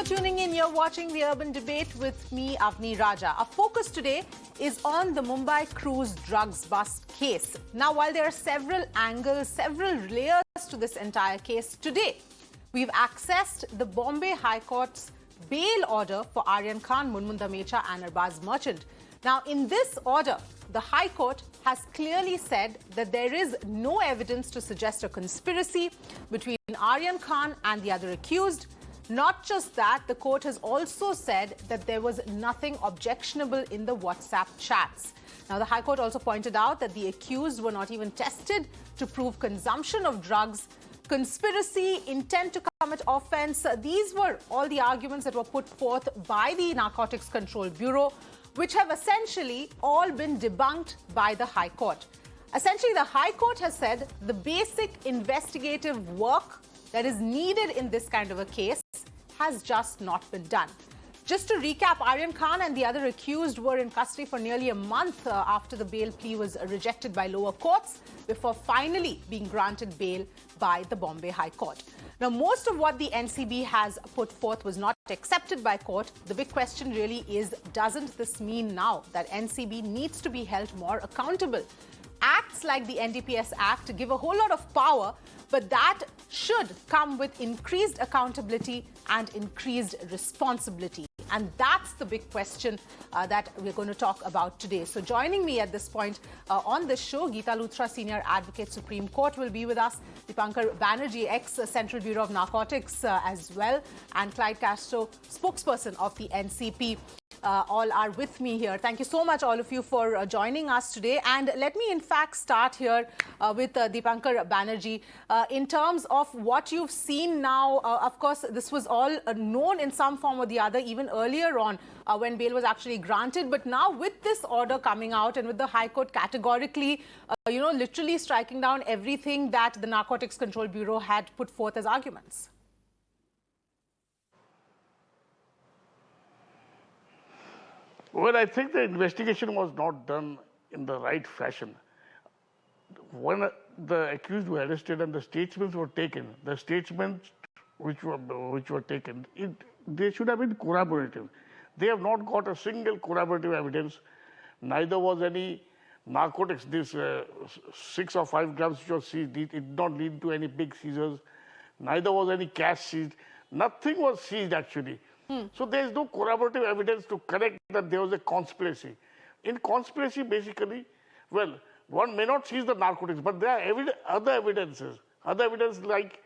for tuning in. You're watching The Urban Debate with me, Avni Raja. Our focus today is on the Mumbai cruise drugs bust case. Now, while there are several angles, several layers to this entire case, today we've accessed the Bombay High Court's bail order for Aryan Khan, Munmun Damecha and Arbaz Merchant. Now, in this order, the High Court has clearly said that there is no evidence to suggest a conspiracy between Aryan Khan and the other accused. Not just that, the court has also said that there was nothing objectionable in the WhatsApp chats. Now, the High Court also pointed out that the accused were not even tested to prove consumption of drugs, conspiracy, intent to commit offense. These were all the arguments that were put forth by the Narcotics Control Bureau, which have essentially all been debunked by the High Court. Essentially, the High Court has said the basic investigative work that is needed in this kind of a case has just not been done. Just to recap, Aryan Khan and the other accused were in custody for nearly a month after the bail plea was rejected by lower courts before finally being granted bail by the Bombay High Court. Now, most of what the NCB has put forth was not accepted by court. The big question really is, doesn't this mean now that NCB needs to be held more accountable? Acts like the NDPS Act give a whole lot of power, but that should come with increased accountability and increased responsibility. And that's the big question that we're going to talk about today. So joining me at this point on this show, Geeta Luthra, Senior Advocate, Supreme Court, will be with us. Dipankar Banerjee, ex-Central Bureau of Narcotics as well, and Clyde Castro, spokesperson of the NCP. All are with me here. Thank you so much, all of you, for joining us today. And let me, in fact, start here with Dipankar Banerjee. In terms of what you've seen now, of course, this was all known in some form or the other, even earlier on when bail was actually granted. But now with this order coming out and with the High Court categorically, literally striking down everything that the Narcotics Control Bureau had put forth as arguments. Well, I think the investigation was not done in the right fashion. When the accused were arrested and the statements were taken, the statements which were taken, they should have been corroborative. They have not got a single corroborative evidence. Neither was any narcotics. This 6 or 5 grams which was seized, it did not lead to any big seizures. Neither was any cash seized. Nothing was seized actually. So there is no corroborative evidence to connect that there was a conspiracy. In conspiracy, basically, well, one may not seize the narcotics, but there are other evidences. Other evidence like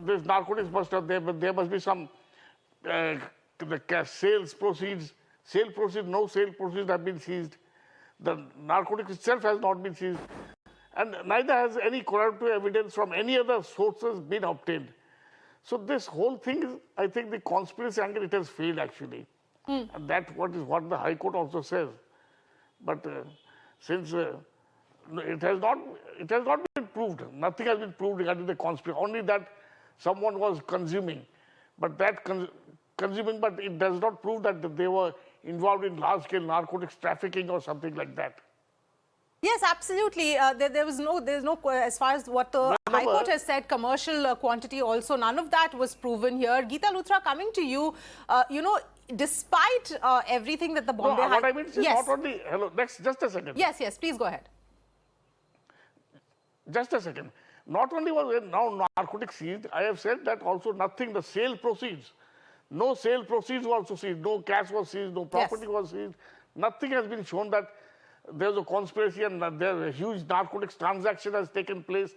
this narcotics must have there, but there must be some the sales proceeds. No sale proceeds have been seized. The narcotics itself has not been seized, and neither has any corroborative evidence from any other sources been obtained. So this whole thing is, I think, the conspiracy angle, it has failed actually. And that's what the High Court also says. But since it has not been proved, nothing has been proved regarding the conspiracy, only that someone was consuming. But that consuming, but it does not prove that they were involved in large-scale narcotics trafficking or something like that. Yes, absolutely. There's no, as far as what the High Court has said, commercial quantity also, none of that was proven here. Geeta Luthra, coming to you, despite everything that the Bombay what I mean is not only, just a second. Yes, please go ahead. Just a second. Not only was there now narcotics seized, I have said that also nothing, the sale proceeds. No sale proceeds were also seized, no cash was seized, no property was seized. Nothing has been shown that there's a conspiracy and there a huge narcotics transaction has taken place,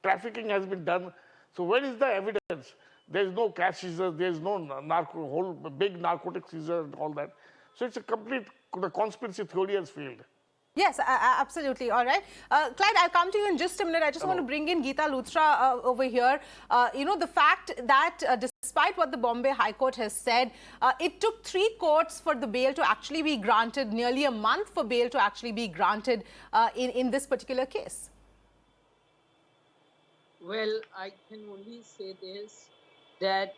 trafficking has been done. So where is the evidence? There is no cash seizure, there is no whole big narcotic seizure and all that. So it's a complete, the conspiracy theory has failed. Yes, absolutely. All right. Clyde, I'll come to you in just a minute. I just want to bring in Geeta Luthra over here. The fact that despite what the Bombay High Court has said, it took 3 courts for the bail to actually be granted, nearly a month for bail to actually be granted in this particular case. Well, I can only say this, that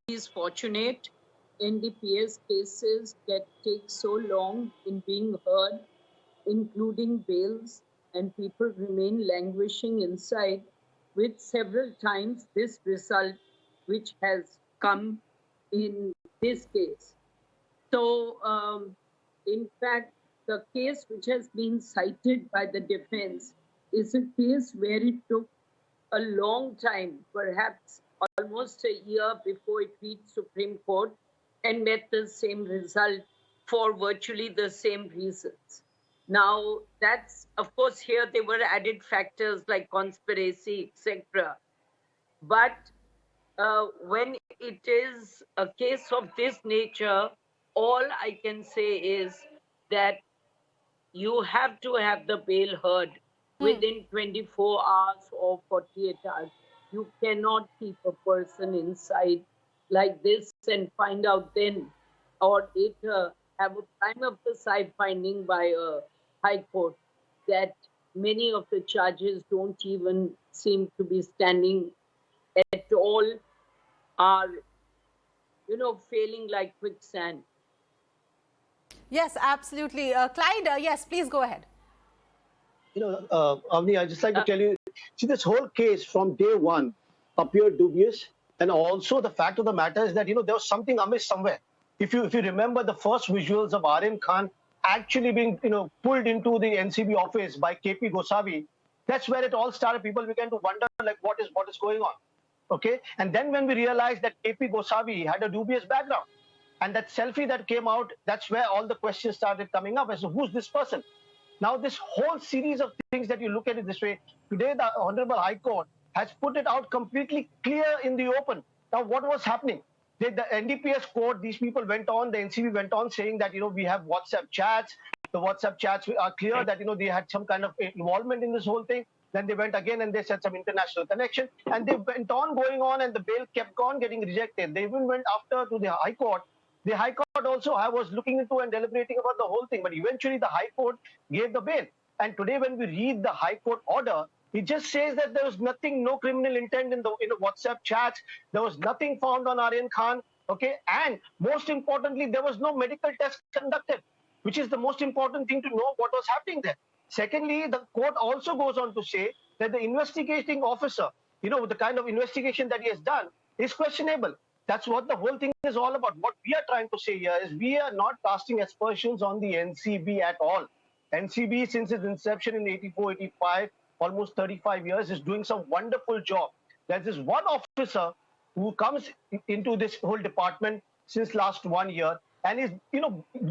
he is fortunate. NDPS cases that take so long in being heard, including bails, and people remain languishing inside with several times this result which has come in this case. So, in fact, the case which has been cited by the defense is a case where it took a long time, perhaps almost a year before it reached Supreme Court and met the same result for virtually the same reasons. Now, that's, of course, here there were added factors like conspiracy, etc. But when it is a case of this nature, all I can say is that you have to have the bail heard within 24 hours or 48 hours. You cannot keep a person inside like this and find out then or later have a prima facie finding by a high court that many of the charges don't even seem to be standing at all, are, failing like quicksand. Yes, absolutely. Clyde, yes, please go ahead. Avni, I'd just like to tell you, see, this whole case from day one appeared dubious. And also the fact of the matter is that, there was something amiss somewhere. If you remember the first visuals of Aryan Khan actually being, pulled into the NCB office by KP Gosavi, that's where it all started. People began to wonder, like, what is going on? Okay. And then when we realized that KP Gosavi had a dubious background, and that selfie that came out, that's where all the questions started coming up as to who's this person. Now, this whole series of things that you look at it this way, today the Honorable High Court has put it out completely clear in the open. Now, what was happening? The NDPS court, these people went on, the NCB went on saying that, we have WhatsApp chats. The WhatsApp chats are clear that, they had some kind of involvement in this whole thing. Then they went again and they said some international connection. And they went on going on and the bail kept on getting rejected. They even went after to the High Court. The High Court also, I was looking into and deliberating about the whole thing, but eventually the High Court gave the bail. And today when we read the High Court order, it just says that there was nothing, no criminal intent in the WhatsApp chats. There was nothing found on Aryan Khan. Okay. And most importantly, there was no medical test conducted, which is the most important thing to know what was happening there. Secondly, the court also goes on to say that the investigating officer, the kind of investigation that he has done is questionable. That's what the whole thing is all about. What we are trying to say here is we are not casting aspersions on the NCB at all. NCB, since its inception in 84, 85, almost 35 years, is doing some wonderful job. There's this one officer who comes into this whole department since last 1 year and is,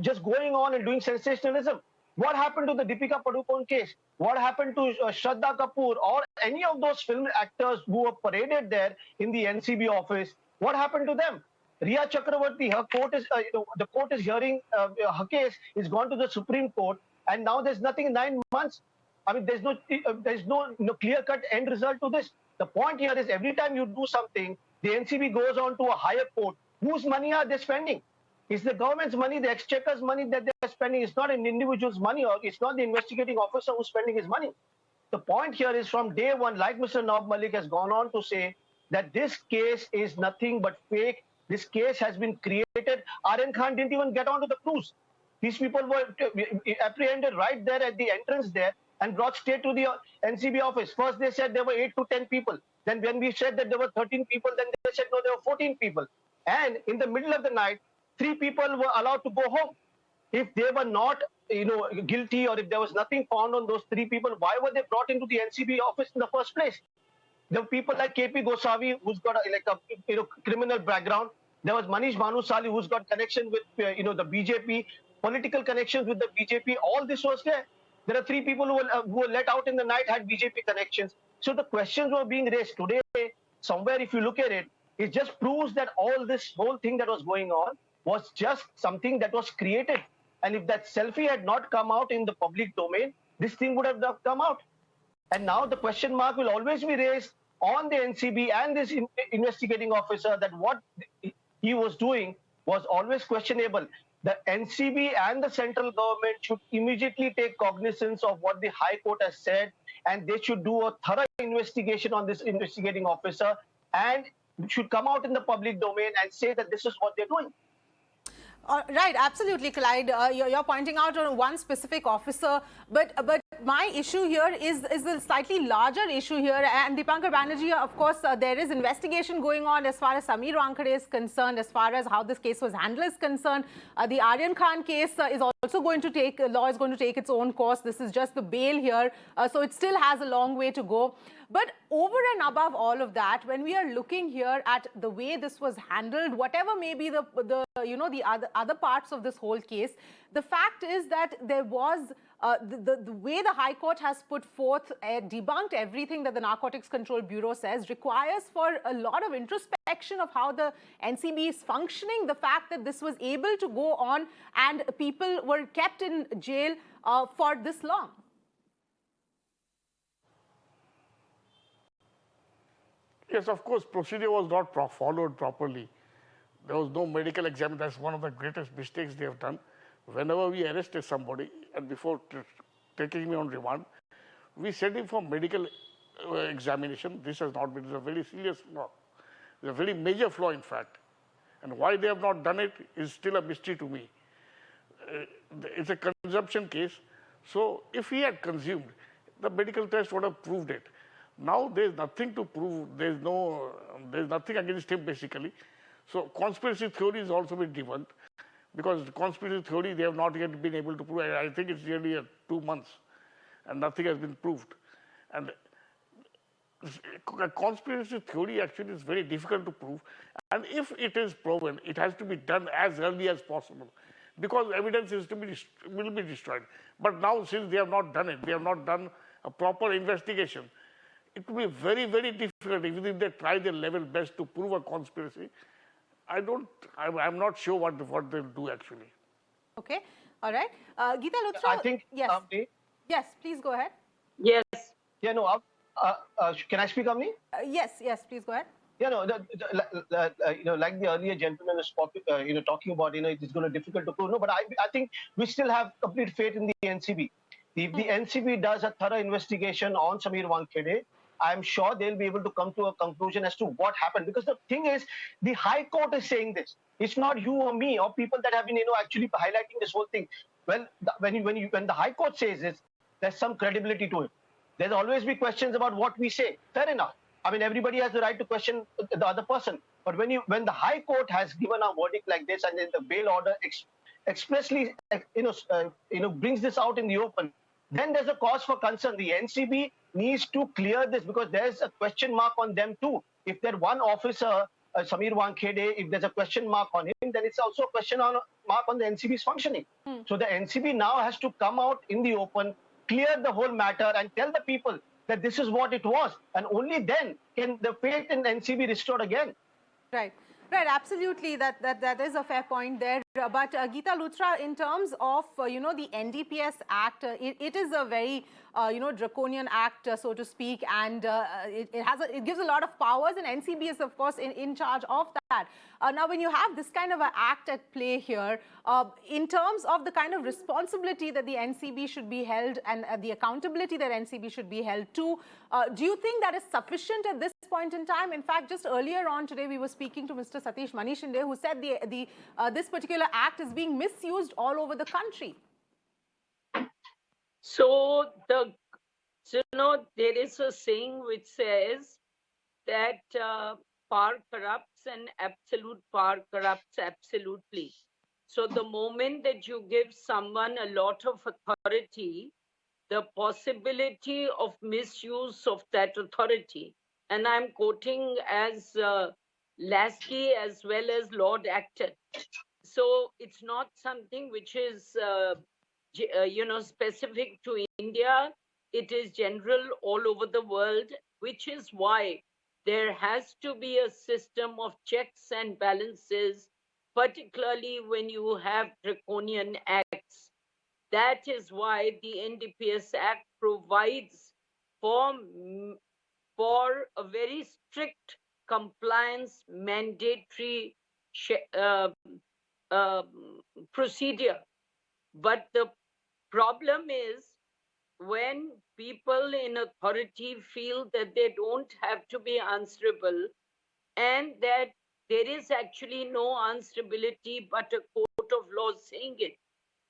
just going on and doing sensationalism. What happened to the Deepika Padukone case? What happened to Shraddha Kapoor or any of those film actors who were paraded there in the NCB office? What happened to them? Riya Chakravarti, her court is, the court is hearing her case, is gone to the Supreme Court, and now there's nothing in 9 months. I mean, there's no clear-cut end result to this. The point here is every time you do something, the NCB goes on to a higher court. Whose money are they spending? It's the government's money, the exchequer's money that they're spending. It's not an individual's money, or it's not the investigating officer who's spending his money. The point here is from day one, like Mr. Nawab Malik has gone on to say, that this case is nothing but fake. This case has been created. Aryan Khan didn't even get onto the cruise. These people were apprehended right there at the entrance there and brought straight to the NCB office. First, they said there were 8 to 10 people. Then when we said that there were 13 people, then they said, no, there were 14 people. And in the middle of the night, 3 people were allowed to go home. If they were not, guilty, or if there was nothing found on those 3 people, why were they brought into the NCB office in the first place? There were people like KP Gosavi, who's got a criminal background. There was Manish Bhanusali, who's got connection with the BJP, political connections with the BJP. All this was there. There are 3 people who were let out in the night, had BJP connections. So the questions were being raised today. Somewhere, if you look at it, it just proves that all this whole thing that was going on was just something that was created. And if that selfie had not come out in the public domain, this thing would have not come out. And now the question mark will always be raised on the NCB and this investigating officer, that what he was doing was always questionable. The NCB and the central government should immediately take cognizance of what the High Court has said, and they should do a thorough investigation on this investigating officer and should come out in the public domain and say that this is what they're doing. Right, absolutely, Clyde. You're pointing out on one specific officer, but my issue here is a slightly larger issue here. And Dipankar Banerjee, of course, there is investigation going on as far as Sameer Wankhede is concerned, as far as how this case was handled is concerned. The Aryan Khan case is also going to take, law is going to take its own course. This is just the bail here. So it still has a long way to go. But over and above all of that, when we are looking here at the way this was handled, whatever may be the other parts of this whole case, the fact is that there was the way the High Court has put forth, debunked everything that the Narcotics Control Bureau says, requires for a lot of introspection of how the NCB is functioning. The fact that this was able to go on and people were kept in jail for this long. Yes, of course, procedure was not followed properly. There was no medical exam. That's one of the greatest mistakes they have done. Whenever we arrested somebody, and before taking me on remand, we sent him for medical examination. This has not been. It's a very serious flaw. It's a very major flaw, in fact. And why they have not done it is still a mystery to me. It's a consumption case. So if he had consumed, the medical test would have proved it. Now there's nothing to prove. There's nothing against him, basically. So conspiracy theory has also been debunked, because the conspiracy theory they have not yet been able to prove. I think it's nearly 2 months, and nothing has been proved. And a conspiracy theory actually is very difficult to prove. And if it is proven, it has to be done as early as possible, because evidence will be destroyed. But now, since they have not done it, they have not done a proper investigation, it will be very, very difficult, even if they try their level best to prove a conspiracy. I'm not sure what they'll do actually. Okay, all right. Geeta Luthra, I think, yes. Yes, please go ahead. Yes. Yeah, no, can I speak, Amni? Yes, please go ahead. Yeah, no, like the earlier gentleman was talking about, it's going to be difficult to prove. No, but I think we still have complete faith in the NCB. If the NCB does a thorough investigation on Sameer Wankhede, I'm sure they'll be able to come to a conclusion as to what happened. Because the thing is, the High Court is saying this. It's not you or me or people that have been, actually highlighting this whole thing. When the High Court says this, there's some credibility to it. There's always be questions about what we say. Fair enough. I mean, everybody has the right to question the other person. But when the High Court has given a verdict like this, and then the bail order expressly, brings this out in the open, then there's a cause for concern. The NCB needs to clear this, because there's a question mark on them too. If they're one officer, Sameer Wankhede, if there's a question mark on him, then it's also a question mark on the NCB's functioning. So the NCB now has to come out in the open, clear the whole matter, and tell the people that this is what it was. And only then can the faith in NCB restored again. Right. Right, absolutely. That is a fair point there. But Geeta Luthra, in terms of the NDPS Act, it is a very draconian act, so to speak, and it gives a lot of powers, and NCB is of course in charge of that. Now, when you have this kind of an act at play here, in terms of the kind of responsibility that the NCB should be held and the accountability that NCB should be held to, do you think that is sufficient at this point in time? In fact, just earlier on today, we were speaking to Mr. Satish Manishinde, who said this particular act is being misused all over the country. So there is a saying which says that power corrupts and absolute power corrupts absolutely. So the moment that you give someone a lot of authority, the possibility of misuse of that authority, and I'm quoting as Lasky as well as Lord Acton. So it's not something which is specific to India. It is general all over the world, which is why there has to be a system of checks and balances, particularly when you have draconian acts. That is why the NDPS Act provides for a very strict compliance mandatory procedure. But the problem is when people in authority feel that they don't have to be answerable, and that there is actually no answerability but a court of law saying it.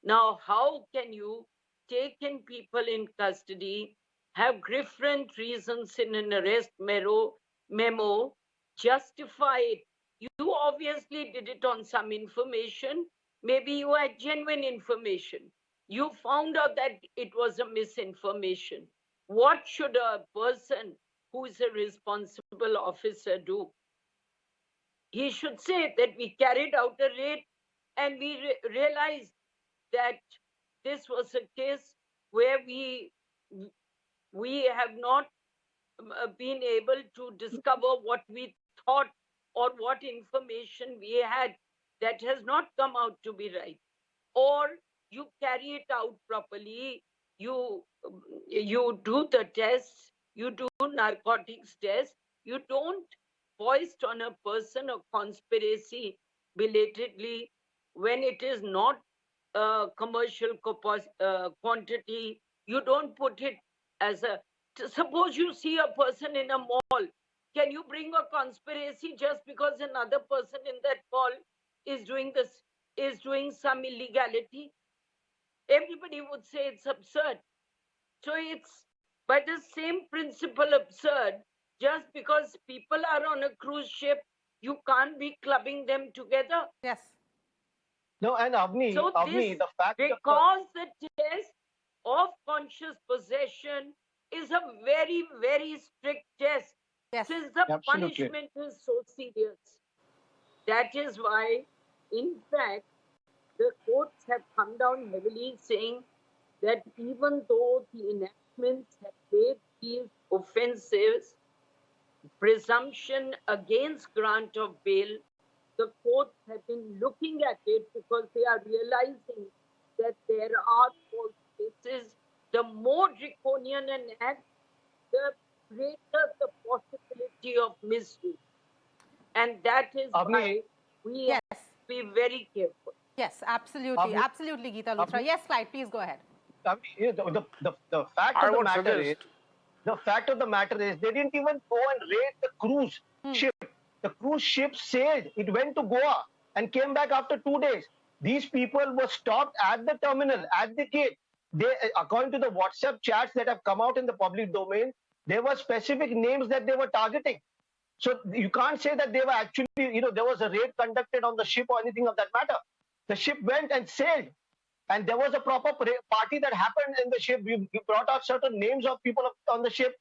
Now, how can you taken people in custody, have different reasons in an arrest memo, justify it. You obviously did it on some information. Maybe you had genuine information. You found out that it was a misinformation. What should a person who is a responsible officer do? He should say that we carried out a raid and we realized that this was a case where we have not been able to discover what we thought or what information we had that has not come out to be right. Or you carry it out properly, you do the tests, you do narcotics tests, you don't foist on a person a conspiracy belatedly when it is not commercial quantity. You don't put it as a. Suppose you see a person in a mall. Can you bring a conspiracy just because another person in that mall is doing some illegality? Everybody would say it's absurd. So it's by the same principle absurd. Just because people are on a cruise ship, you can't be clubbing them together. Yes. No, and Avni, So Avni, this, the fact because the test of conscious possession is a very, very strict test, Yes. since the absolutely. punishment is so serious. That is why, in fact, the courts have come down heavily saying that even though the enactments have made these offences presumption against grant of bail, the courts have been looking at it because they are realizing that there are false cases. The more draconian an act, the greater the possibility of misuse. And that is Avni, why we Yes. have to be very careful. Yes, absolutely. Avni, Absolutely, Geeta Luthra. Avni, Yes, Clyde, please go ahead. Avni, the fact I of the would matter is, suggest, the fact of the matter is, they didn't even go and raid the cruise ship. The cruise ship sailed. It went to Goa and came back after 2 days. These people were stopped at the terminal, at the gate. They, according to the WhatsApp chats that have come out in the public domain, there were specific names that they were targeting. So you can't say that they were actually, there was a raid conducted on the ship or anything of that matter. The ship went and sailed. And there was a proper party that happened in the ship. We brought out certain names of people on the ship.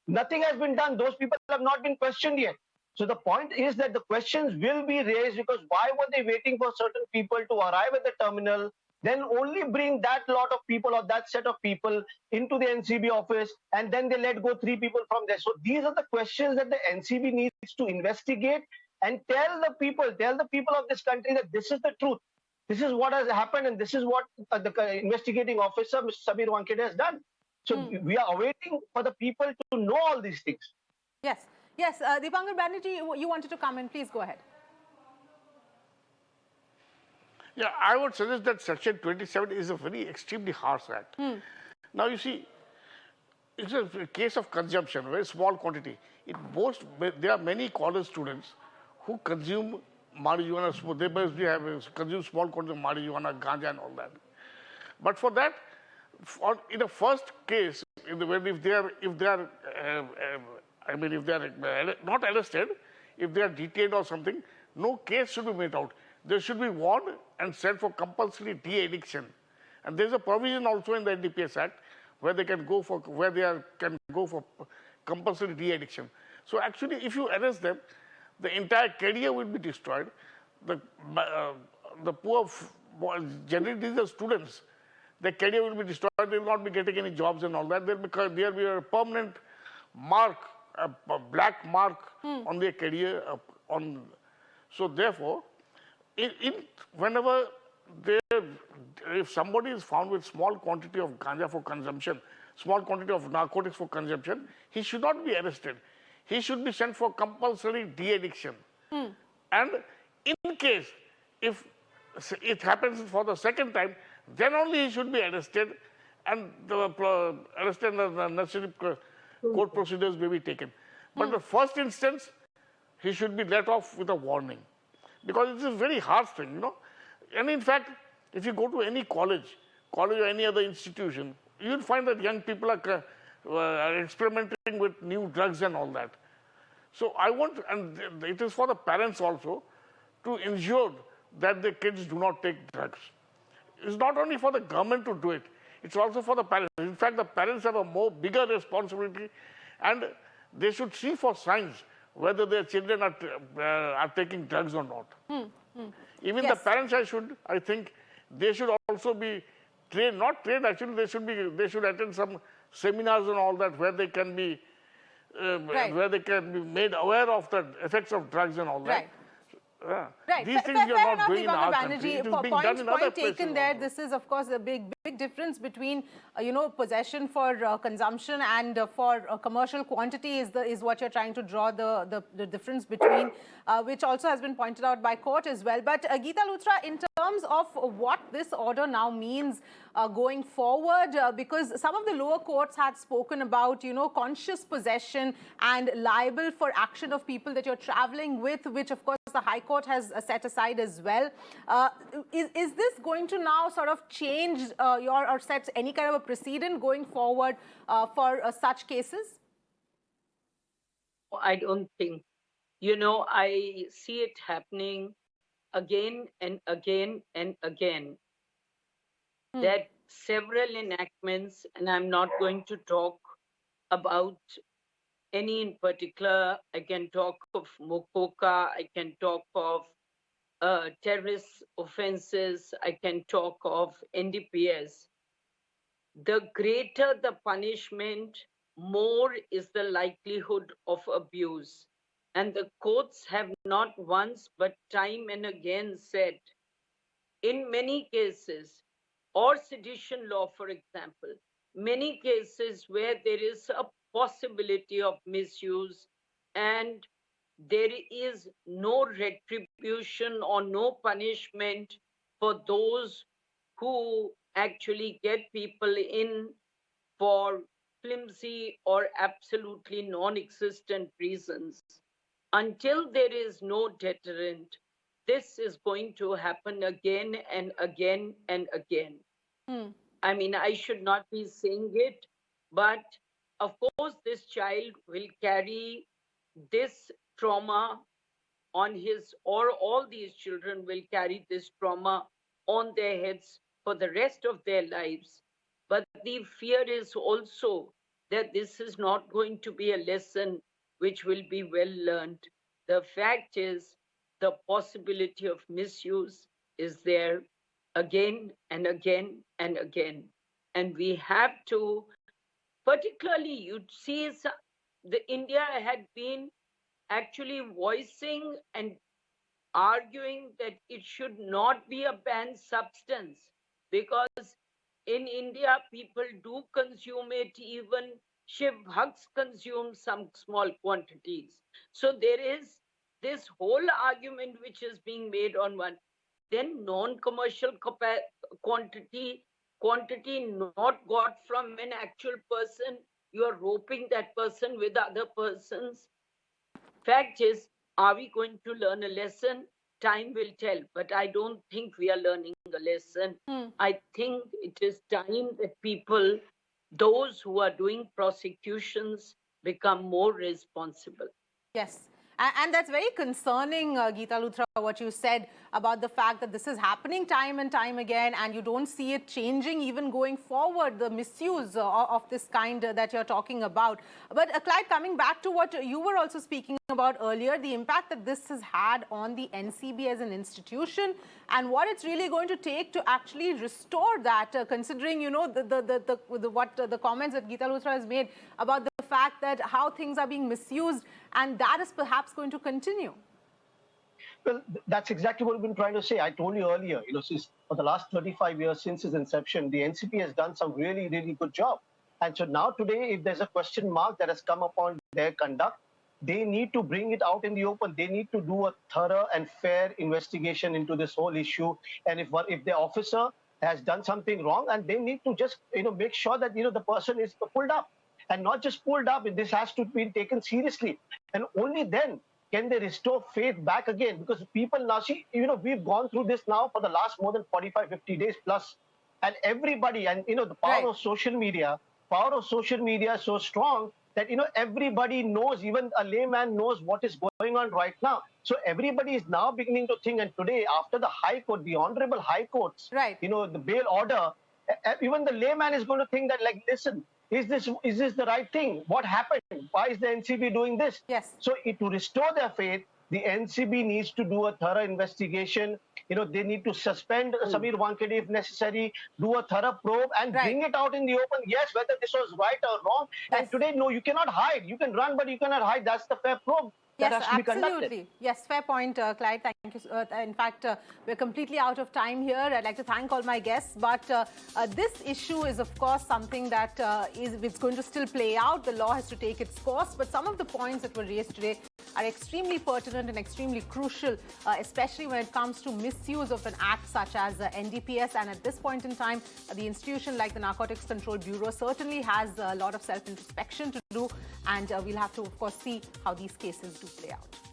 Nothing has been done. Those people have not been questioned yet. So the point is that the questions will be raised because why were they waiting for certain people to arrive at the terminal, then only bring that lot of people or that set of people into the NCB office, and then they let go 3 people from there. So these are the questions that the NCB needs to investigate and tell the people of this country that this is the truth. This is what has happened, and this is what the investigating officer, Mr. Sabir Wankede, has done. So we are awaiting for the people to know all these things. Yes. Yes, Deepankar Banerjee, you wanted to come in. Please go ahead. yeah, I would suggest that Section 27 is a very extremely harsh act. Now, you see, it's a case of consumption, very small quantity. There are many college students who consume marijuana. They must consume small quantity of marijuana, ganja, and all that. But for that, in the first case, if they are not arrested, if they are detained or something, no case should be made out. They should be warned and sent for compulsory de-addiction. And there is a provision also in the NDPS Act where they can go for compulsory de-addiction. So actually, if you arrest them, the entire career will be destroyed. The poor, generally these are students. Their career will be destroyed. They will not be getting any jobs and all that. There will be a permanent mark, a black mark on their career. So therefore, whenever if somebody is found with small quantity of ganja for consumption, small quantity of narcotics for consumption, he should not be arrested. He should be sent for compulsory de-addiction. And in case, if it happens for the second time, then only he should be arrested and the necessary court procedures may be taken. But the first instance, he should be let off with a warning. Because it's a very harsh thing, And in fact, if you go to any college, college or any other institution, you'll find that young people are experimenting with new drugs and all that. So I want, and it is for the parents also, to ensure that the kids do not take drugs. It's not only for the government to do it, it's also for the parents. In fact, the parents have a bigger responsibility, and they should see for signs whether their children are taking drugs or not. Even the parents, I think, they should also be trained, not trained actually, they should attend some seminars and all that where they can be where they can be made aware of the effects of drugs and all that. Right. Right. These things we are not doing in our country. It is being done in other places taken there. also. This is, of course, a big difference between, possession for consumption and for commercial quantity is what you're trying to draw the difference between, which also has been pointed out by court as well. But Geeta Luthra, in terms of what this order now means going forward, because some of the lower courts had spoken about, conscious possession and liable for action of people that you're traveling with, which, of course, the High Court has set aside as well. Is this going to now sort of change or set any kind of a precedent going forward for such cases? I don't think. I see it happening again and again and again. That several enactments, and I'm not going to talk about any in particular. I can talk of Mokoka, I can talk of terrorist offenses, I can talk of NDPS. The greater the punishment, more is the likelihood of abuse. And the courts have not once but time and again said, in many cases, or sedition law, for example, many cases where there is a possibility of misuse and there is no retribution or no punishment for those who actually get people in for flimsy or absolutely non-existent reasons. Until there is no deterrent, this is going to happen again and again and again. I mean, I should not be saying it, but of course, this child will carry this trauma on his, or all these children will carry this trauma on their heads for the rest of their lives. But the fear is also that this is not going to be a lesson which will be well learned. The fact is, the possibility of misuse is there again and again and again. And we have to, particularly, you'd see India had been actually voicing and arguing that it should not be a banned substance, because in India, people do consume it, even Shiv Bhakts consume some small quantities. So there is this whole argument which is being made on one. Then non-commercial quantity not got from an actual person, you are roping that person with other persons. Fact is, are we going to learn a lesson? Time will tell, but I don't think we are learning a lesson. I think it is time that people, those who are doing prosecutions, become more responsible. Yes. And that's very concerning, Geeta Luthra, what you said about the fact that this is happening time and time again, and you don't see it changing even going forward, the misuse of this kind that you're talking about. But Clyde, coming back to what you were also speaking about earlier, the impact that this has had on the NCB as an institution and what it's really going to take to actually restore that, considering, the comments that Geeta Luthra has made about the fact that how things are being misused, and that is perhaps going to continue. Well, that's exactly what we've been trying to say. I told you earlier, since for the last 35 years since its inception, the NCP has done some really, really good job. And so now today, if there's a question mark that has come upon their conduct, they need to bring it out in the open. They need to do a thorough and fair investigation into this whole issue. And if the officer has done something wrong, and they need to just, make sure that, the person is pulled up. And not just pulled up, this has to be taken seriously. And only then can they restore faith back again. Because people now, see, we've gone through this now for the last more than 45, 50 days plus. and everybody, and the power of social media, is so strong that everybody knows, even a layman knows what is going on right now. So everybody is now beginning to think, and today after the High Court, the Honorable High Court's, Right. the bail order, even the layman is going to think that, like, listen, is this the right thing? What happened? Why is the NCB doing this? Yes. So to restore their faith, the NCB needs to do a thorough investigation. They need to suspend Samir Wankhede if necessary, do a thorough probe and bring it out in the open. Yes, whether this was right or wrong. Yes. And today, no, you cannot hide. You can run, but you cannot hide. That's the fair probe. Yes, that has to be conducted. absolutely. Yes, fair point, Clyde. Thank you. In fact, we're completely out of time here. I'd like to thank all my guests. But this issue is, of course, something that it's going to still play out. The law has to take its course. But some of the points that were raised today are extremely pertinent and extremely crucial, especially when it comes to misuse of an act such as NDPS. And at this point in time, the institution like the Narcotics Control Bureau certainly has a lot of self-introspection to do. And we'll have to, of course, see how these cases do play out.